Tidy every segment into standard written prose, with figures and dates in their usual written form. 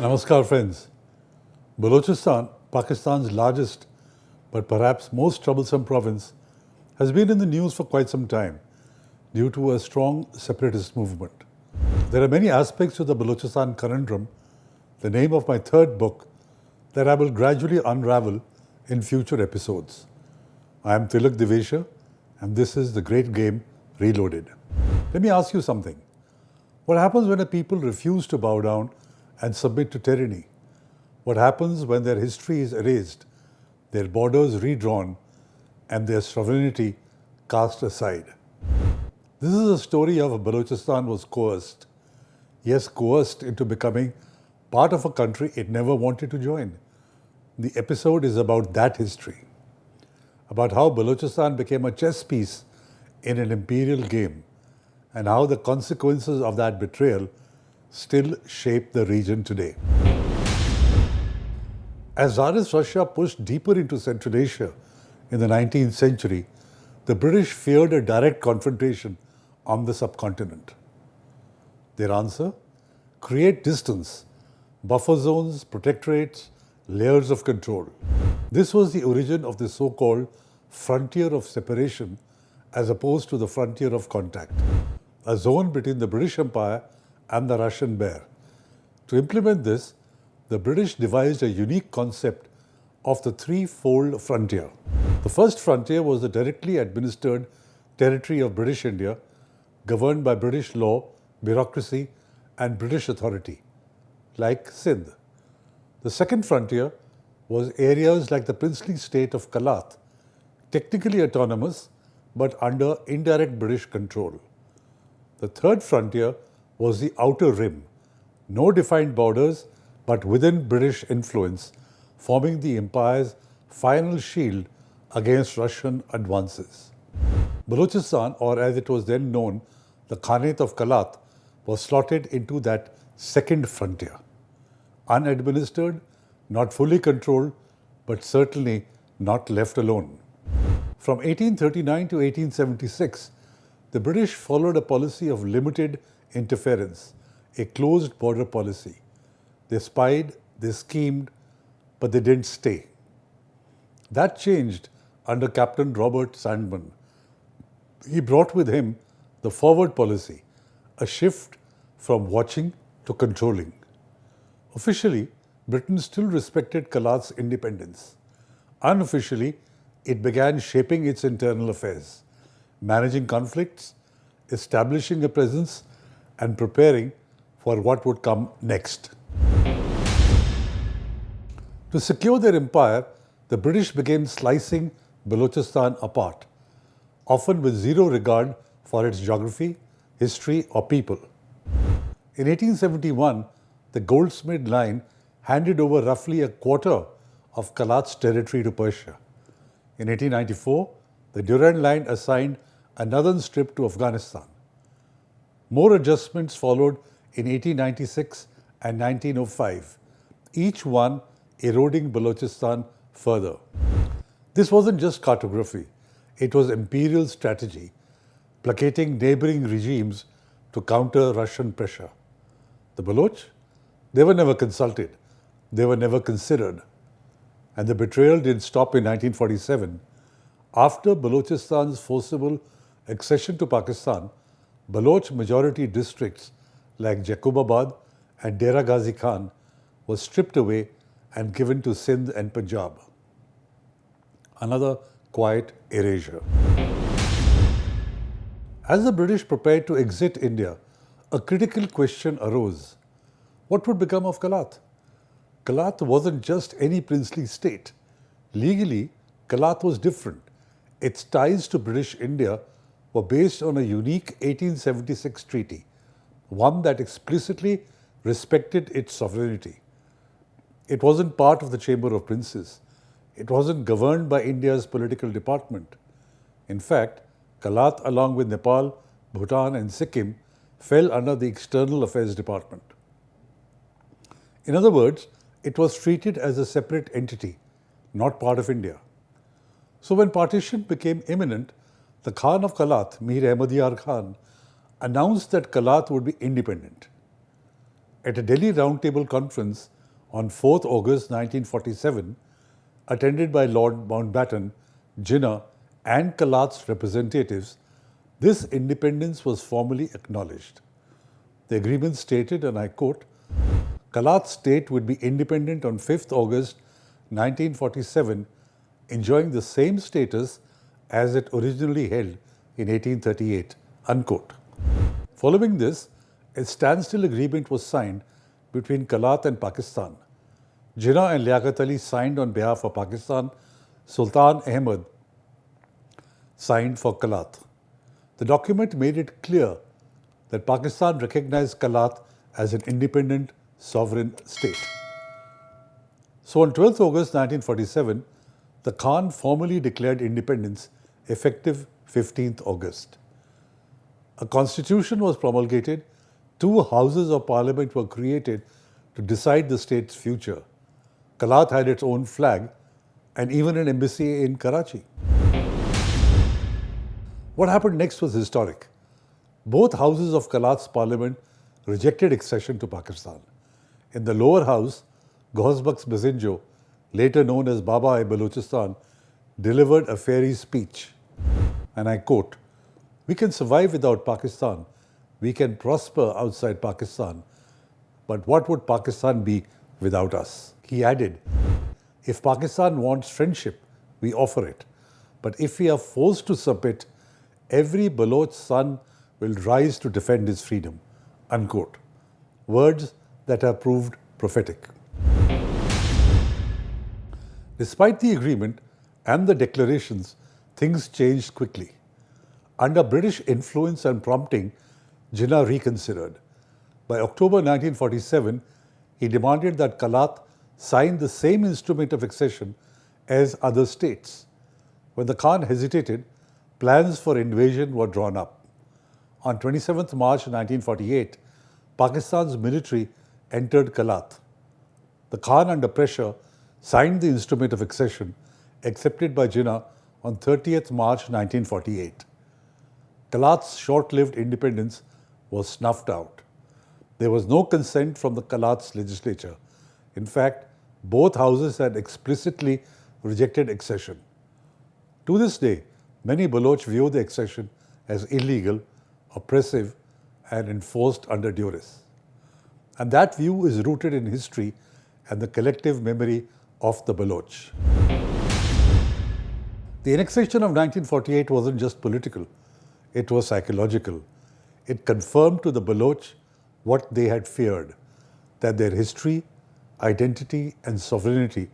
Namaskar friends. Balochistan, Pakistan's largest but perhaps most troublesome province, has been in the news for quite some time due to a strong separatist movement. There are many aspects to the Balochistan conundrum, the name of my third book, that I will gradually unravel in future episodes. I am Tilak Devasher and this is The Great Game Reloaded. Let me ask you something. What happens when a people refuse to bow down and submit to tyranny? What happens when their history is erased, their borders redrawn, and their sovereignty cast aside? This is a story of how Balochistan was coerced. Yes, coerced into becoming part of a country it never wanted to join. The episode is about that history, about how Balochistan became a chess piece in an imperial game, and how the consequences of that betrayal still shape the region today. As Tsarist Russia pushed deeper into Central Asia in the 19th century, the British feared a direct confrontation on the subcontinent. Their answer? Create distance, buffer zones, protectorates, layers of control. This was the origin of the so-called frontier of separation as opposed to the frontier of contact, a zone between the British Empire and the Russian Bear. To implement this, the British devised a unique concept of the threefold frontier. The first frontier was the directly administered territory of British India, governed by British law, bureaucracy, and British authority, like Sindh. The second frontier was areas like the princely state of Kalat, technically autonomous but under indirect British control. The third frontier was the outer rim, no defined borders but within British influence, forming the empire's final shield against Russian advances. Balochistan, or as it was then known, the Khanate of Kalat, was slotted into that second frontier. Unadministered, not fully controlled, but certainly not left alone. From 1839 to 1876, the British followed a policy of limited interference, a closed border policy. They spied, they schemed, but they didn't stay. That changed under Captain Robert Sandman. He brought with him the forward policy, a shift from watching to controlling. Officially, Britain still respected Kalat's independence. Unofficially, it began shaping its internal affairs, managing conflicts, establishing a presence, and preparing for what would come next. To secure their empire, the British began slicing Balochistan apart, often with zero regard for its geography, history, or people. In 1871, the Goldsmith Line handed over roughly a quarter of Kalat's territory to Persia. In 1894, the Durand Line assigned a northern strip to Afghanistan. More adjustments followed in 1896 and 1905, each one eroding Balochistan further. This wasn't just cartography, it was imperial strategy, placating neighboring regimes to counter Russian pressure. The Baloch? They were never consulted, they were never considered. And the betrayal didn't stop in 1947. After Balochistan's forcible accession to Pakistan, Baloch majority districts like Jacobabad and Dera Ghazi Khan were stripped away and given to Sindh and Punjab. Another quiet erasure. As the British prepared to exit India, a critical question arose. What would become of Kalat? Kalat wasn't just any princely state. Legally, Kalat was different. Its ties to British India were based on a unique 1876 treaty, one that explicitly respected its sovereignty. It wasn't part of the Chamber of Princes. It wasn't governed by India's political department. In fact, Kalat, along with Nepal, Bhutan, and Sikkim, fell under the External Affairs Department. In other words, it was treated as a separate entity, not part of India. So when partition became imminent, the Khan of Kalat, Mir Ahmad Yar Khan, announced that Kalat would be independent. At a Delhi Round Table conference, On 4th August 1947, attended by Lord Mountbatten, Jinnah and Kalat's representatives, this independence was formally acknowledged. The agreement stated, and I quote, Kalat state would be independent on 5th August 1947, enjoying the same status as it originally held in 1838, unquote. Following this, a standstill agreement was signed between Kalat and Pakistan. Jinnah and Liaquat Ali signed on behalf of Pakistan. Sultan Ahmed signed for Kalat. The document made it clear that Pakistan recognized Kalat as an independent sovereign state. So on 12th August 1947, the Khan formally declared independence effective 15th August. A constitution was promulgated, 2 houses of parliament were created to decide the state's future. Kalat had its own flag and even an embassy in Karachi. What happened next was historic. Both houses of Kalat's parliament rejected accession to Pakistan. In the lower house, Ghausbaks Bazinjo, later known as Baba-e-Balochistan, delivered a fairy speech. And I quote, "We can survive without Pakistan. We can prosper outside Pakistan. But what would Pakistan be without us?" He added, "If Pakistan wants friendship, we offer it. But if we are forced to submit, every Baloch son will rise to defend his freedom." Unquote. Words that have proved prophetic. Despite the agreement and the declarations, things changed quickly. Under British influence and prompting, Jinnah reconsidered. By October 1947, he demanded that Kalat sign the same instrument of accession as other states. When the Khan hesitated, plans for invasion were drawn up. On 27th March 1948, Pakistan's military entered Kalat. The Khan, under pressure, signed the instrument of accession accepted by Jinnah on 30th March 1948. Kalat's short-lived independence was snuffed out. There was no consent from the Kalat's legislature. In fact, both houses had explicitly rejected accession. To this day, many Baloch view the accession as illegal, oppressive, and enforced under duress. And that view is rooted in history and the collective memory of the Baloch. The annexation of 1948 wasn't just political, it was psychological. It confirmed to the Baloch what they had feared, that their history, identity, and sovereignty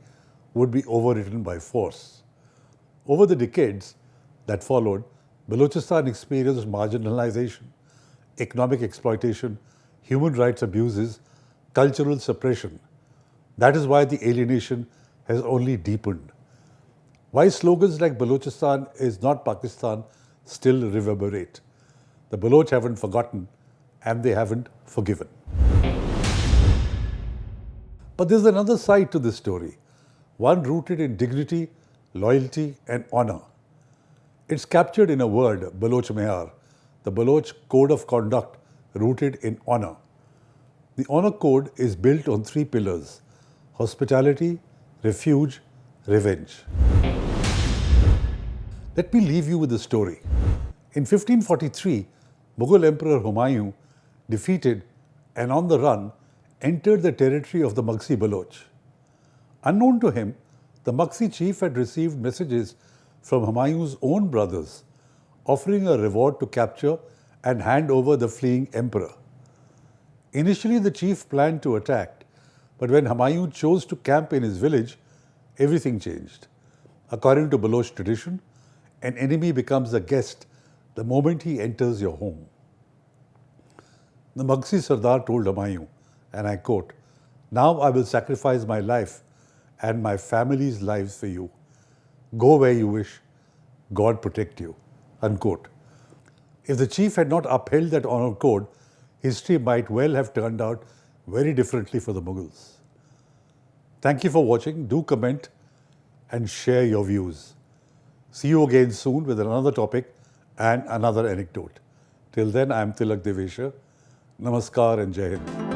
would be overwritten by force. Over the decades that followed, Balochistan experienced marginalization, economic exploitation, human rights abuses, cultural suppression. That is why the alienation has only deepened. Why slogans like Balochistan is not Pakistan still reverberate. The Baloch haven't forgotten and they haven't forgiven. But there's another side to this story, one rooted in dignity, loyalty, and honor. It's captured in a word, Baloch Mehar, the Baloch code of conduct rooted in honor. The honor code is built on 3 pillars: hospitality, refuge, revenge. Let me leave you with a story. In 1543, Mughal Emperor Humayun, defeated and on the run, entered the territory of the Maghsi Baloch. Unknown to him, the Maghsi chief had received messages from Humayun's own brothers, offering a reward to capture and hand over the fleeing emperor. Initially, the chief planned to attack, but when Humayun chose to camp in his village, everything changed. According to Baloch tradition, an enemy becomes a guest the moment he enters your home. The Maghsi Sardar told Humayun, and I quote, "Now I will sacrifice my life and my family's lives for you. Go where you wish. God protect you." Unquote. If the chief had not upheld that honor code, history might well have turned out very differently for the Mughals. Thank you for watching. Do comment and share your views. See you again soon with another topic and another anecdote. Till then, I am Tilak Devasher. Namaskar and Jai Hind.